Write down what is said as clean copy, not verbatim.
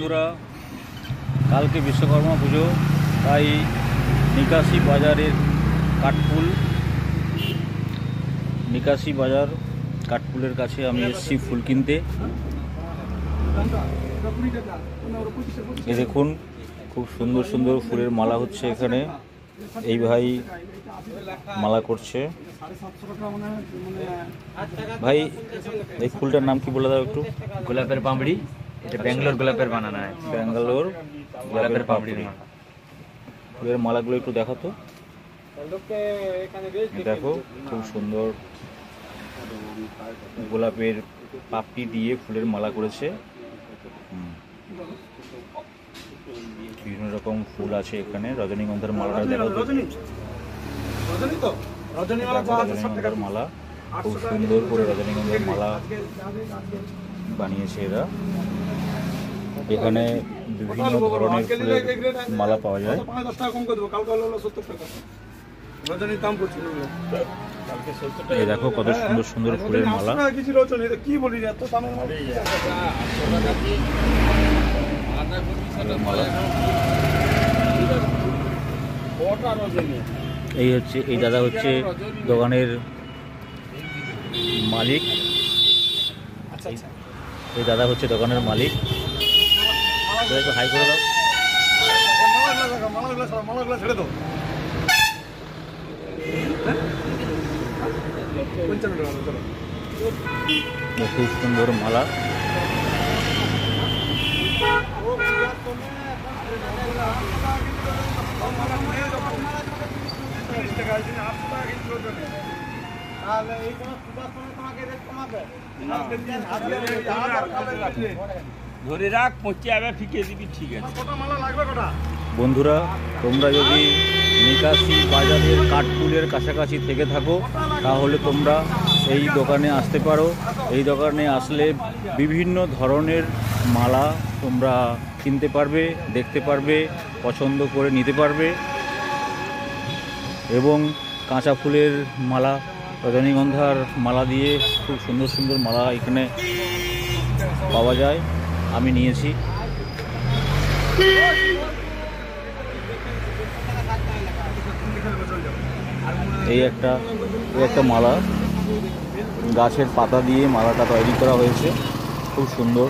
বন্ধুরা, কালকে বিশ্বকর্মা পুজো, তাই নিকাশি বাজারের নিকাশি বাজার কাঠফুলের কাছে আমি এসেছি ফুল কিনতে। এ দেখুন, খুব সুন্দর সুন্দর ফুলের মালা হচ্ছে এখানে। এই ভাই মালা করছে। ভাই, এই ফুলটার নাম কি বলে দাও একটু? গোলাপের পাপড়ি। এটা ব্যাঙ্গালোর গোলাপের বানানো হয়। ব্যাঙ্গালোর গোলাপের পাপড়ি। ফুলের মালাগুলো একটু দেখো তো। দেখো, খুব সুন্দর গোলাপের পাপড়ি দিয়ে ফুলের মালা করেছে। বিভিন্ন রকম ফুল আছে এখানে। রজনীগন্ধার মালাটা দেখো, রজনীগন্ধার মালা খুব সুন্দর করে রজনীগন্ধার মালা বানিয়েছে এরা। এখানে বিভিন্ন ধরনের ফুলের মালা পাওয়া যায়। এই দেখো কত সুন্দর সুন্দর ফুলের মালা। এই দাদা হচ্ছে দোকানের মালিক। এই দাদা হচ্ছে দোকানের মালিক। একটু হাই করে দাও। খুব সুন্দর মালা। ধরে রাখ, পচে যাবে, ফিকে দিবি, ঠিক আছে। বন্ধুরা, তোমরা যদি নিকাশি বাজারের কাঠফুলের কাছাকাছি থেকে থাকো, তাহলে তোমরা এই দোকানে আসতে পারো। এই দোকানে আসলে বিভিন্ন ধরনের মালা তোমরা কিনতে পারবে, দেখতে পারবে, পছন্দ করে নিতে পারবে। এবং কাঁচা ফুলের মালা, রজনীগন্ধার মালা দিয়ে খুব সুন্দর সুন্দর মালা এখানে পাওয়া যায়। আমি নিয়েছি। এই একটা মালা, গাছের পাতা দিয়ে মালাটা তৈরি করা হয়েছে, খুব সুন্দর।